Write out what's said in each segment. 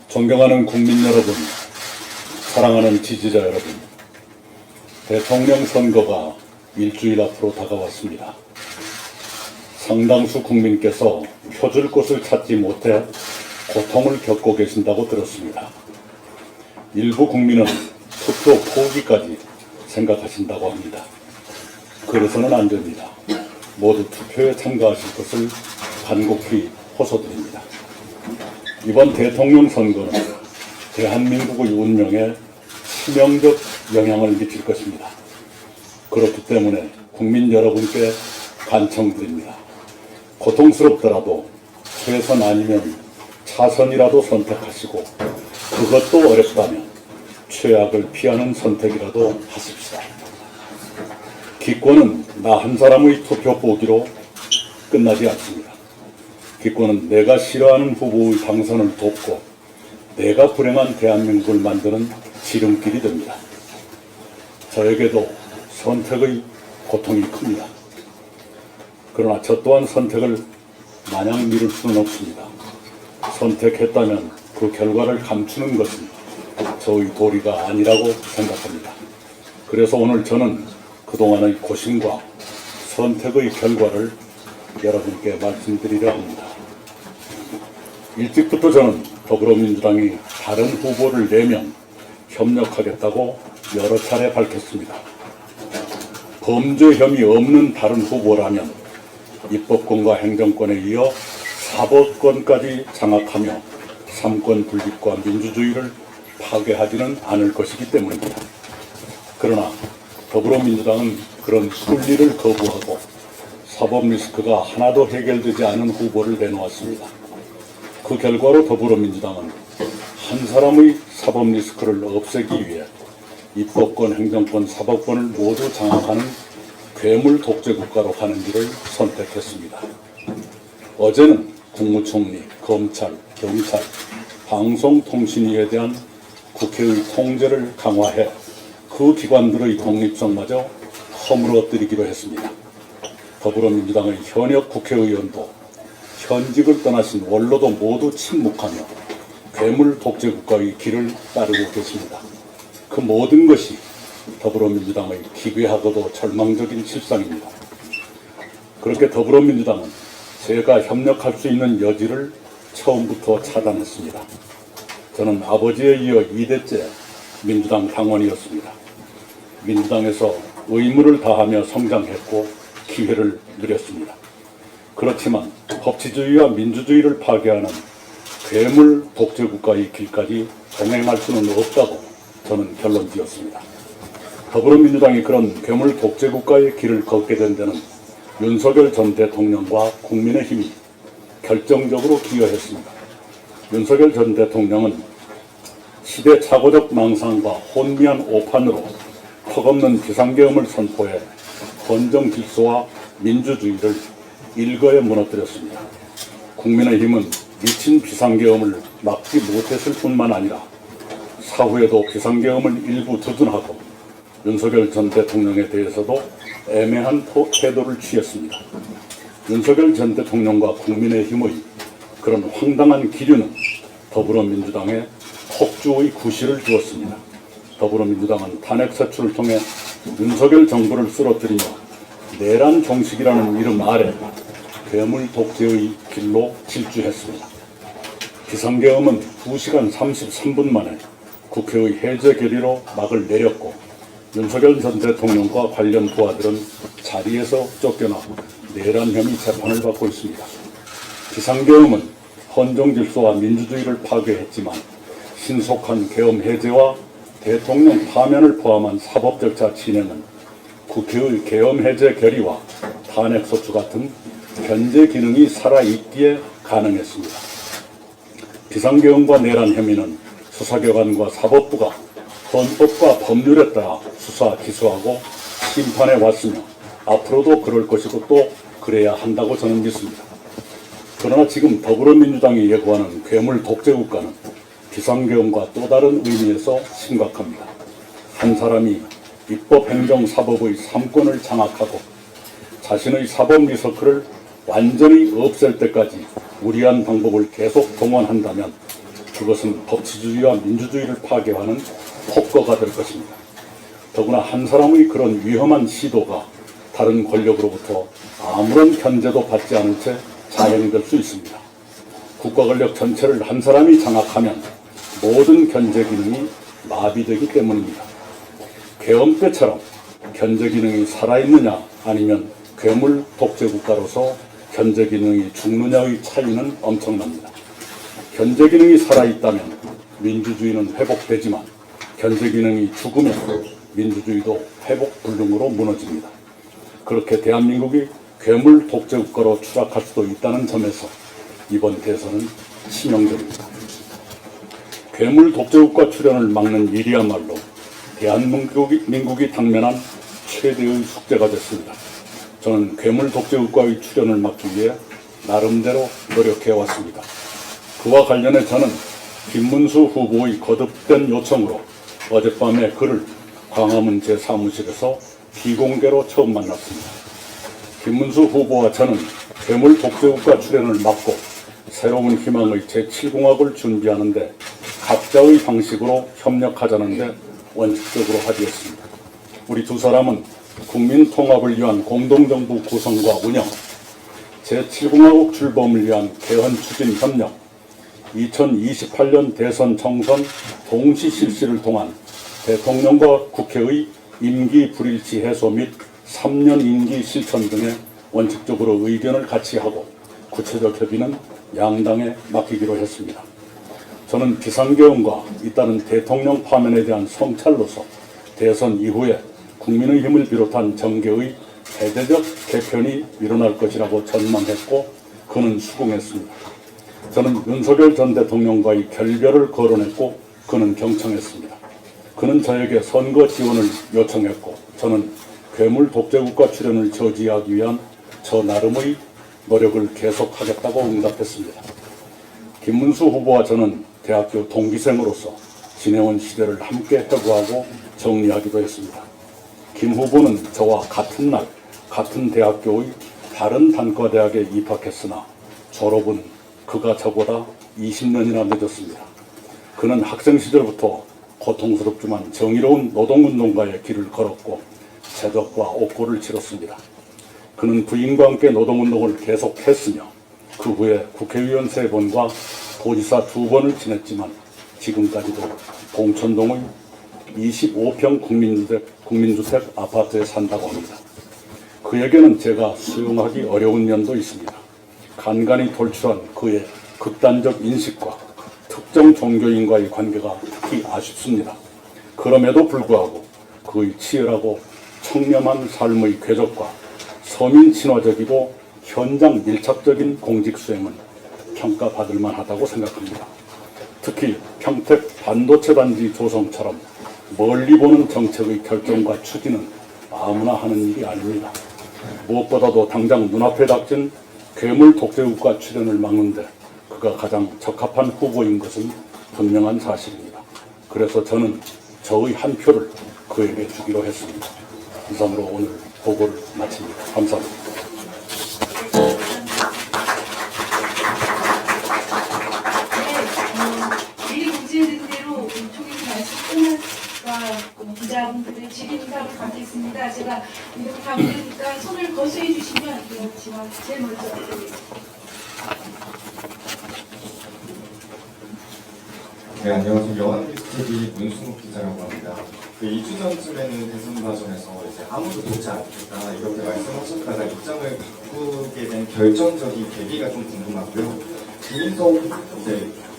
존경하는 국민 여러분, 사랑하는 지지자 여러분, 대통령 선거가 일주일 앞으로 다가왔습니다. 상당수 국민께서 표줄 곳을 찾지 못해 고통을 겪고 계신다고 들었습니다. 일부 국민은 투표 포기까지 생각하신다고 합니다. 그래서는 안 됩니다. 모두 투표에 참가하실 것을 간곡히 호소드립니다. 이번 대통령 선거는 대한민국의 운명에 치명적 영향을 미칠 것입니다. 그렇기 때문에 국민 여러분께 간청드립니다. 고통스럽더라도 최선 아니면 차선이라도 선택하시고, 그것도 어렵다면 최악을 피하는 선택이라도 하십시다. 기권은 나 한 사람의 투표 포기로 끝나지 않습니다. 기권은 내가 싫어하는 후보의 당선을 돕고 내가 불행한 대한민국을 만드는 지름길이 됩니다. 저에게도 선택의 고통이 큽니다. 그러나 저 또한 선택을 마냥 미룰 수는 없습니다. 선택했다면 그 결과를 감추는 것은 저의 도리가 아니라고 생각합니다. 그래서 오늘 저는 그동안의 고심과 선택의 결과를 여러분께 말씀드리려 합니다. 일찍부터 저는 더불어민주당이 다른 후보를 내면 협력하겠다고 여러 차례 밝혔습니다. 범죄 혐의 없는 다른 후보라면 입법권과 행정권에 이어 사법권까지 장악하며 삼권 분립과 민주주의를 파괴하지는 않을 것이기 때문입니다. 그러나 더불어민주당은 그런 순리를 거부하고 사법 리스크가 하나도 해결되지 않은 후보를 내놓았습니다. 그 결과로 더불어민주당은 한 사람의 사법 리스크를 없애기 위해 입법권, 행정권, 사법권을 모두 장악하는 괴물 독재 국가로 가는 길을 선택했습니다. 어제는 국무총리, 검찰, 경찰, 방송통신위에 대한 국회의 통제를 강화해 그 기관들의 독립성마저 허물어뜨리기로 했습니다. 더불어민주당의 현역 국회의원도 현직을 떠나신 원로도 모두 침묵하며 괴물 독재 국가의 길을 따르고 계십니다. 그 모든 것이 더불어민주당의 기괴하고도 절망적인 실상입니다. 그렇게 더불어민주당은 제가 협력할 수 있는 여지를 처음부터 차단했습니다. 저는 아버지에 이어 2대째 민주당 당원이었습니다. 민주당에서 의무를 다하며 성장했고 기회를 누렸습니다. 그렇지만 법치주의와 민주주의를 파괴하는 괴물 독재 국가의 길까지 동행할 수는 없다고 저는 결론 지었습니다. 더불어민주당이 그런 괴물 독재 국가의 길을 걷게 된 데는 윤석열 전 대통령과 국민의힘이 결정적으로 기여했습니다. 윤석열 전 대통령은 시대착오적 망상과 혼미한 오판으로 턱없는 비상계엄을 선포해 헌정 질서와 민주주의를 일거에 무너뜨렸습니다. 국민의힘은 미친 비상계엄을 막지 못했을 뿐만 아니라 사후에도 비상계엄을 일부 두둔하고 윤석열 전 대통령에 대해서도 애매한 태도를 취했습니다. 윤석열 전 대통령과 국민의힘의 그런 황당한 기류는 더불어민주당에 폭주의 구실을 주었습니다. 더불어민주당은 탄핵 사출을 통해 윤석열 정부를 쓰러뜨리며 내란 종식이라는 이름 아래 괴물 독재의 길로 질주했습니다. 비상계엄은 2시간 33분 만에 국회의 해제 결의로 막을 내렸고 윤석열 전 대통령과 관련 부하들은 자리에서 쫓겨나 내란 혐의 재판을 받고 있습니다. 비상계엄은 헌정 질서와 민주주의를 파괴했지만 신속한 계엄 해제와 대통령 파면을 포함한 사법 절차 진행은 국회의 계엄 해제 결의와 탄핵 소추 같은 견제 기능이 살아있기에 가능했습니다. 비상계엄과 내란 혐의는 수사기관과 사법부가 헌법과 법률에 따라 수사, 기소하고 심판해 왔으며 앞으로도 그럴 것이고 또 그래야 한다고 저는 믿습니다. 그러나 지금 더불어민주당이 예고하는 괴물 독재국가는 비상계엄과 또 다른 의미에서 심각합니다. 한 사람이 입법, 행정, 사법의 3권을 장악하고 자신의 사법 리서클을 완전히 없앨 때까지 무리한 방법을 계속 동원한다면 그것은 법치주의와 민주주의를 파괴하는 폭거가 될 것입니다. 더구나 한 사람의 그런 위험한 시도가 다른 권력으로부터 아무런 견제도 받지 않은 채 자행될 수 있습니다. 국가 권력 전체를 한 사람이 장악하면 모든 견제 기능이 마비되기 때문입니다. 계엄 때처럼 견제 기능이 살아있느냐 아니면 괴물 독재 국가로서 견제 기능이 죽느냐의 차이는 엄청납니다. 견제 기능이 살아있다면 민주주의는 회복되지만 견제 기능이 죽으면 민주주의도 회복 불능으로 무너집니다. 그렇게 대한민국이 괴물 독재 국가로 추락할 수도 있다는 점에서 이번 대선은 치명적입니다. 괴물 독재 국가 출현을 막는 일이야말로 대한민국이 당면한 최대의 숙제가 됐습니다. 저는 괴물 독재 국가의 출현을 막기 위해 나름대로 노력해 왔습니다. 그와 관련해 저는 김문수 후보의 거듭된 요청으로 어젯밤에 그를 광화문 제 사무실에서 비공개로 처음 만났습니다. 김문수 후보와 저는 괴물 독재국가 출현을 막고 새로운 희망의 제7공학을 준비하는데 각자의 방식으로 협력하자는데 원칙적으로 합의했습니다. 우리 두 사람은 국민 통합을 위한 공동정부 구성과 운영, 제7공화국 출범을 위한 개헌 추진 협력, 2028년 대선 총선 동시 실시를 통한 대통령과 국회의 임기 불일치 해소 및 3년 임기 실천 등에 원칙적으로 의견을 같이 하고 구체적 협의는 양당에 맡기기로 했습니다. 저는 비상계엄과 잇따른 대통령 파면에 대한 성찰로서 대선 이후에 국민의힘을 비롯한 정계의 대대적 개편이 일어날 것이라고 전망했고 그는 수긍했습니다. 저는 윤석열 전 대통령과의 결별을 거론했고 그는 경청했습니다. 그는 저에게 선거 지원을 요청했고 저는 괴물 독재국가 출현을 저지하기 위한 저 나름의 노력을 계속하겠다고 응답했습니다. 김문수 후보와 저는 대학교 동기생으로서 지내온 시대를 함께 회고하고 정리하기도 했습니다. 김 후보는 저와 같은 날 같은 대학교의 다른 단과대학에 입학했으나 졸업은 그가 저보다 20년이나 늦었습니다. 그는 학생 시절부터 고통스럽지만 정의로운 노동운동가의 길을 걸었고 제덕과 옥고를 치렀습니다. 그는 부인과 함께 노동운동을 계속했으며 그 후에 국회의원 3번과 도지사 2번을 지냈지만 지금까지도 봉천동의 25평 국민주택 아파트에 산다고 합니다. 그에게는 제가 수용하기 어려운 면도 있습니다. 간간히 돌출한 그의 극단적 인식과 특정 종교인과의 관계가 특히 아쉽습니다. 그럼에도 불구하고 그의 치열하고 청렴한 삶의 궤적과 서민 친화적이고 현장 밀착적인 공직 수행은 평가받을 만하다고 생각합니다. 특히 평택 반도체 단지 조성처럼 멀리 보는 정책의 결정과 추진은 아무나 하는 일이 아닙니다. 무엇보다도 당장 눈앞에 닥친 괴물 독재국가 출현을 막는데 그가 가장 적합한 후보인 것은 분명한 사실입니다. 그래서 저는 저의 한 표를 그에게 주기로 했습니다. 이상으로 오늘 보고를 마칩니다. 감사합니다. 미리 공지해드린 대로 총회의 말씀 끝났과 기자분들의 질의응답을 받겠습니다. 제가 이렇게 가보니까 손을 거수해 주시면 제가 제일 먼저 드리겠습니다. 네, 안녕하세요. 연합뉴스TV 문승욱 기자라고 합니다. 2주 전쯤에는 대선 과정에서 이제 아무도 돕지 않겠다 이렇게 말씀하셨다가 입장을 바꾸게 된 결정적인 계기가 좀 궁금하고요. 김인석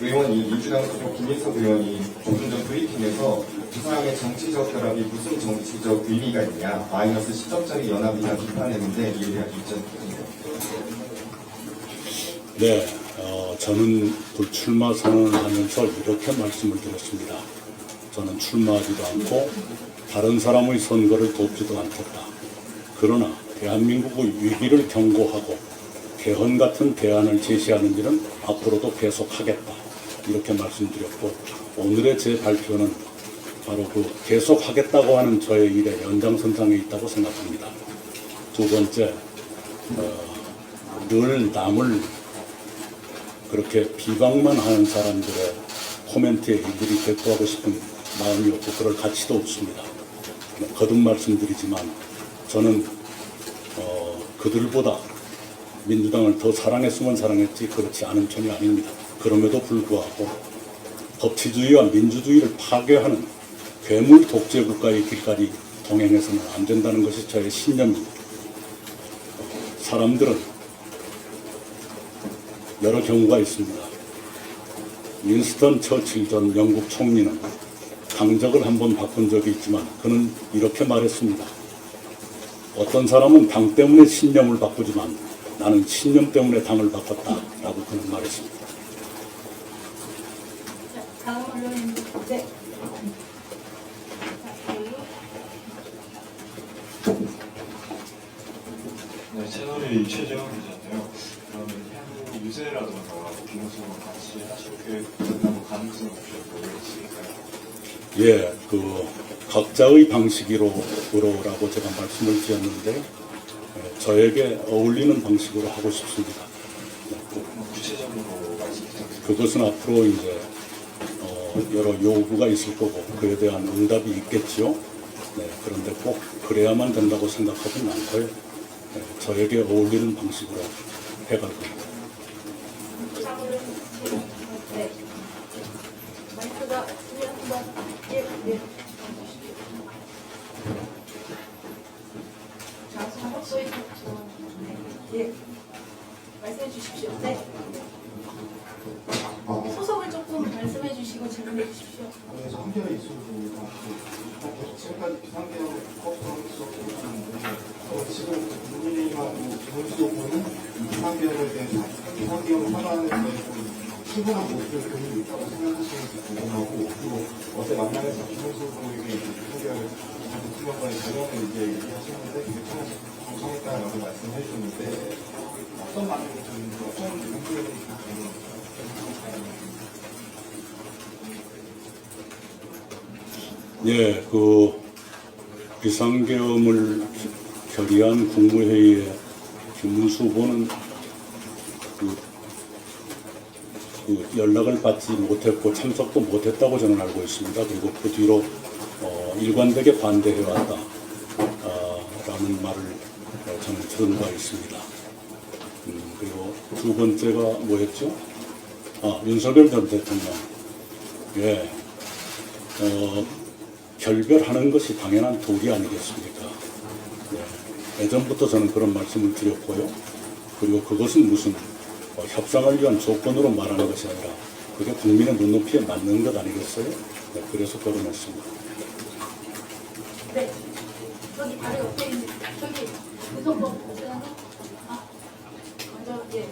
의원이 민주당 소속 김인석 의원이 조금 전 브리핑에서 두 사람의 정치적 결합이 무슨 정치적 의미가 있냐 마이너스 10점짜리 연합이냐 비판했는데 이에 대한 입장이 있습니다. 네, 저는 불출마 선언을 하면서 이렇게 말씀을 드렸습니다. 저는 출마하지도 않고 다른 사람의 선거를 돕지도 않겠다. 그러나 대한민국의 위기를 경고하고 개헌 같은 대안을 제시하는 일은 앞으로도 계속하겠다. 이렇게 말씀드렸고 오늘의 제 발표는 바로 그 계속하겠다고 하는 저의 일의 연장선상에 있다고 생각합니다. 두 번째, 늘 남을 그렇게 비방만 하는 사람들의 코멘트에 일일이 대꾸하고 싶은 마음이 없고 그럴 가치도 없습니다. 거듭 말씀드리지만 저는 그들보다 민주당을 더 사랑했으면 사랑했지 그렇지 않은 편이 아닙니다. 그럼에도 불구하고 법치주의와 민주주의를 파괴하는 괴물 독재 국가의 길까지 동행해서는 안 된다는 것이 저의 신념입니다. 사람들은 여러 경우가 있습니다. 윈스턴 처칠 전 영국 총리는 당적을 한번 바꾼 적이 있지만 그는 이렇게 말했습니다. 어떤 사람은 당 때문에 신념을 바꾸지만 나는 신념 때문에 당을 바꿨다라고 그는 말했습니다. 자, 다음 언론인들. 네. 네, 채널이 최재형 기자인데요. 그러면 향후 유세라든가 비무소랑 같이 하실 계획, 가능성이 있을까요? 예, 각자의 방식으로라고 제가 말씀을 드렸는데 저에게 어울리는 방식으로 하고 싶습니다. 구체적으로 말씀 부탁드립니다. 그것은 앞으로 이제 여러 요구가 있을 거고 그에 대한 응답이 있겠지요. 네, 그런데 꼭 그래야만 된다고 생각하지는 않고요. 네, 저에게 어울리는 방식으로 해갈 겁니다. 네. 마이크가 한번 예. 자, 한번 소리 예. 말씀해 주십시오. 네. 소속을 조금 말씀해 주시고 질문해 주십시오. 성별이 있어서 지금까지 비상계엄 커플을 있었는데 지금 국민의힘하고 김문수 후보는 비상계엄에 대해서 비상계엄 선언에 대해서 충분한 모습을 보이고 있다고 생각하시는지 궁금하고 그리고 어제 만남에서 김문수 후보에게 비상계엄을 대통령과의 대면을 얘기하셨는데 그게 참 정상했다라고 말씀해 주셨는데 어떤 반응이 좀 어떤 문제들이 좀 예, 비상계엄을 결의한 국무회의에 김문수 후보는 연락을 받지 못했고 참석도 못했다고 저는 알고 있습니다. 그리고 그 뒤로 일관되게 반대해왔다 라는 말을 저는 들은 바 있습니다. 그리고 두 번째가 뭐였죠? 윤석열 전 대통령. 예. 결별하는 것이 당연한 도리 아니겠습니까? 네. 예전부터 저는 그런 말씀을 드렸고요. 그리고 그것은 무슨 협상을 위한 조건으로 말하는 것이 아니라 그게 국민의 눈높이에 맞는 것 아니겠어요? 네. 그래서 결혼했습니다. 네. 저기 바로 옆에 있는 저기 유성범 어쩌나? 먼저 예.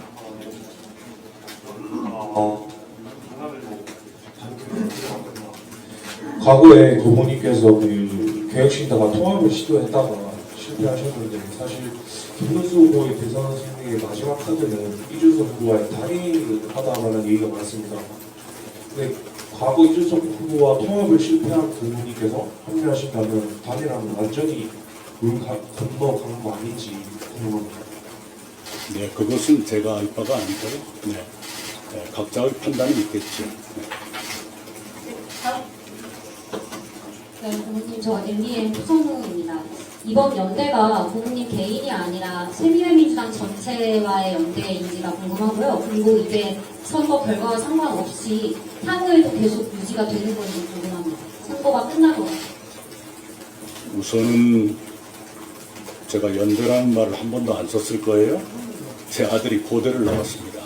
과거에 고모님께서 그 개혁신당과 통합을 시도했다가 실패하셨는데 사실 김문수 후보의 대선 승리의 마지막 카드는 이준석 후보와의 단일을 하다라는 얘기가 많습니다. 근데 과거 이준석 후보와 통합을 실패한 고모님께서 합류하신다면 단일화는 완전히 물 건너간 거 아닌지 궁금합니다. 네, 그것은 제가 알 바가 아니고요. 네. 각자의 판단이 있겠죠. 네. 네, 고모님, 저 MBN 표성우입니다. 이번 연대가 고모님 개인이 아니라 새미래민주당 전체와의 연대인지가 궁금하고요. 그리고 이게 선거 결과와 상관없이 향후에도 계속 유지가 되는 건지 궁금합니다. 선거가 끝나고. 우선은 제가 연대라는 말을 한 번도 안 썼을 거예요. 제 아들이 고대를 나왔습니다.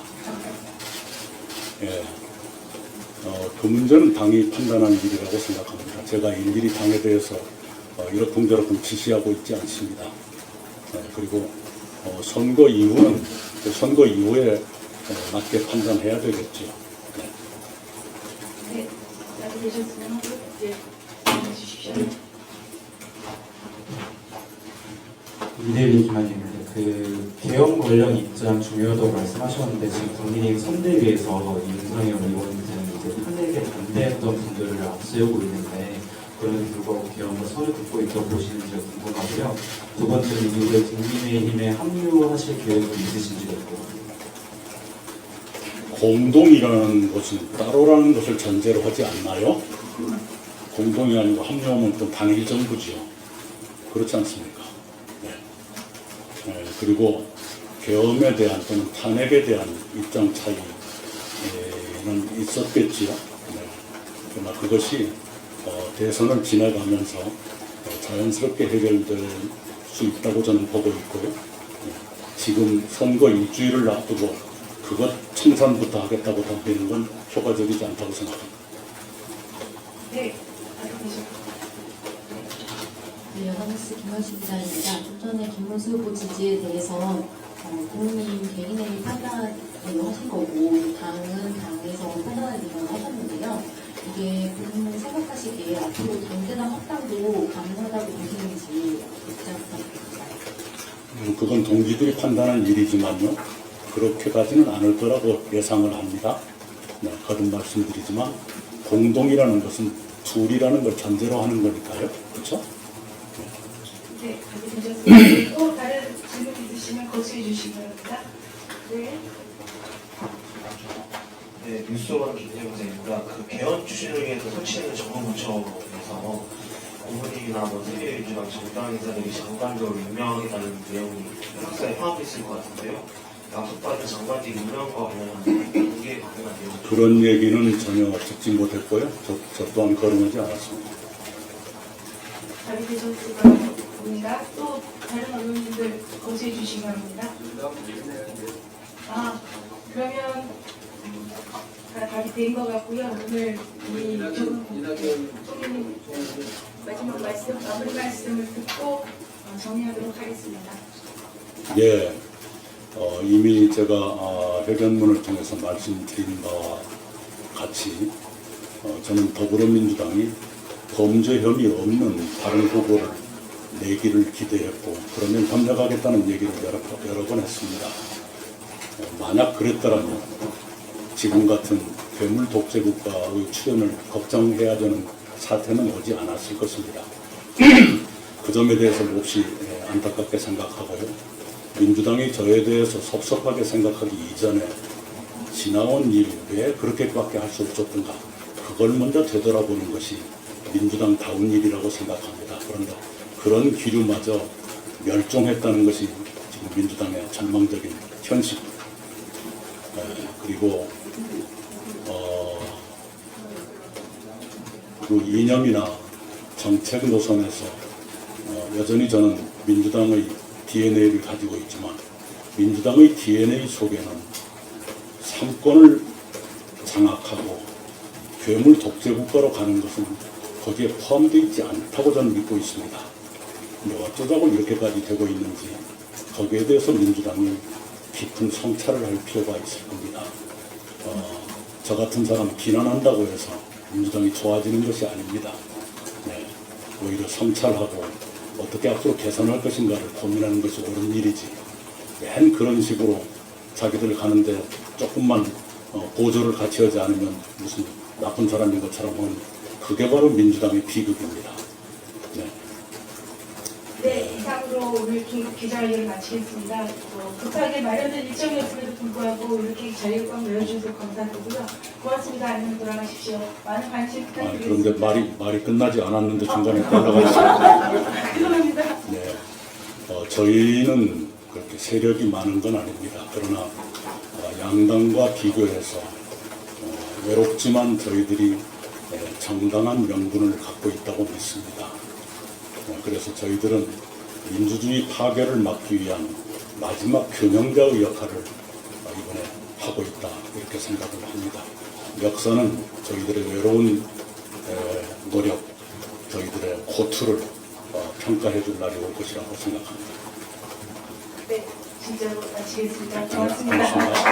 예. 그 문제는 당이 판단하는 일이라고 생각합니다. 제가 일일이 당에 대해서 이러쿵저러쿵 지시하고 있지 않습니다. 그리고 선거 이후는 선거 이후에 맞게 판단해야 되겠죠. 네. 네. 잘 되셨으면 예. 말씀해 주십시오. 이대리 기관님인데 그 개헌 관련 입장 중요하다고 말씀하셨는데 지금 국민의힘 선대위에서 윤석열 의원들은 이제 탄핵에 반대했던 분들을 앞세우고 있는데 그럼에도 불구하고 개헌과 선을 긋고 있다고 보시는지 궁금하고요. 두 번째는 이후에 국민의힘에 합류하실 계획은 있으신지 궁금합니다. 공동이라는 것은 따로라는 것을 전제로 하지 않나요? 공동이 아니고 합류하면 또 당일 정부지요. 그렇지 않습니까? 네. 그리고 계엄에 대한 또는 탄핵에 대한 입장 차이는 있었겠지요. 네. 그러나 그것이 대선을 지나가면서 자연스럽게 해결될 수 있다고 저는 보고 있고요. 네. 지금 선거 일주일을 앞두고 그것 청산부터 하겠다고 덤비는 건 효과적이지 않다고 생각합니다. 네, 알겠습니다. 네, 여당뉴스 김현식 기자입니다. 좀 전에 김문수 후보 지지에 대해서 부모님 개인의 판단을 하신 거고 당은 당에서 판단을 하셨는데요. 이게 본인이 생각하시기에 앞으로 당대당 합당도 가능하다고 보시는지 입장 부탁드립니다. 그건 동지들이 판단할 일이지만요. 그렇게 가지는 않을 거라고 예상을 합니다. 네, 거듭 말씀드리지만 공동이라는 것은 둘이라는 걸 전제로 하는 거니까요. 그렇죠? 네, 알겠습니다. 또 다른 질문 있으시면 거수해 주시기 바랍니다. 네. 네, 뉴스원 김재훈입니다. 그 개헌 추진을 위해서 설치되는 정부부처에서 부모님이나 뭐 세계민주당 정당 인사들이 장관적으로 임명하겠다는 내용이 학사에 포함되어 있을 것 같은데요. 약속받은 장관들이 임명과 관련한 공개 가능한 내용. 그런 얘기는 전혀 듣지 못했고요. 저 또한 거론하지 않았습니다. 다른 대선수가 봅니다. 또 다른 언론인들 거수해 주시기 바랍니다. 그러면 다 답이 된 것 같고요. 오늘 우리 조금 총리님 마지막 말씀, 마무리 말씀을 듣고 정리하도록 하겠습니다. 예, 이미 제가 회견문을 통해서 말씀드린 바와 같이 저는 더불어민주당이 범죄 혐의 없는 다른 후보를 내기를 기대했고 그러면 협력하겠다는 얘기를 여러 번 했습니다. 만약 그랬더라면 지금 같은 괴물 독재 국가의 출현을 걱정해야 되는 사태는 오지 않았을 것입니다. 그 점에 대해서 몹시 안타깝게 생각하고요. 민주당이 저에 대해서 섭섭하게 생각하기 이전에 지나온 일 왜 그렇게밖에 할 수 없었던가 그걸 먼저 되돌아보는 것이 민주당다운 일이라고 생각합니다. 그런데 그런 기류마저 멸종했다는 것이 지금 민주당의 전망적인 현실입니다. 그리고 그 이념이나 정책 노선에서 여전히 저는 민주당의 DNA를 가지고 있지만 민주당의 DNA 속에는 삼권을 장악하고 괴물 독재 국가로 가는 것은 거기에 포함되어 있지 않다고 저는 믿고 있습니다. 근데 어쩌자고 이렇게까지 되고 있는지 거기에 대해서 민주당이 깊은 성찰을 할 필요가 있을 겁니다. 저 같은 사람 비난한다고 해서 민주당이 좋아지는 것이 아닙니다. 네, 오히려 성찰하고 어떻게 앞으로 개선할 것인가를 고민하는 것이 옳은 일이지. 맨 그런 식으로 자기들 가는데 조금만 보조를 같이 하지 않으면 무슨 나쁜 사람인 것처럼 하는 그게 바로 민주당의 비극입니다. 네. 네, 이상으로 오늘 긴급 기자회견을 마치겠습니다. 급하게 마련된 일정이었음에도 불구하고 이렇게 자리를 꽉 메워주셔서 감사드리고요. 고맙습니다. 안녕 돌아가십시오. 많은 관심 부탁드리겠습니다. 그런데 말이 끝나지 않았는데 중간에 떨어가셨어요. 죄송합니다. 네, 저희는 그렇게 세력이 많은 건 아닙니다. 그러나 양당과 비교해서 외롭지만 저희들이 정당한 명분을 갖고 있다고 믿습니다. 그래서 저희들은 민주주의 파괴를 막기 위한 마지막 균형자의 역할을 이번에 하고 있다 이렇게 생각을 합니다. 역사는 저희들의 외로운 노력, 저희들의 고투를 평가해 줄 날이 올 것이라고 생각합니다. 네, 진짜로 마치겠습니다. 네, 고맙습니다. 고맙습니다.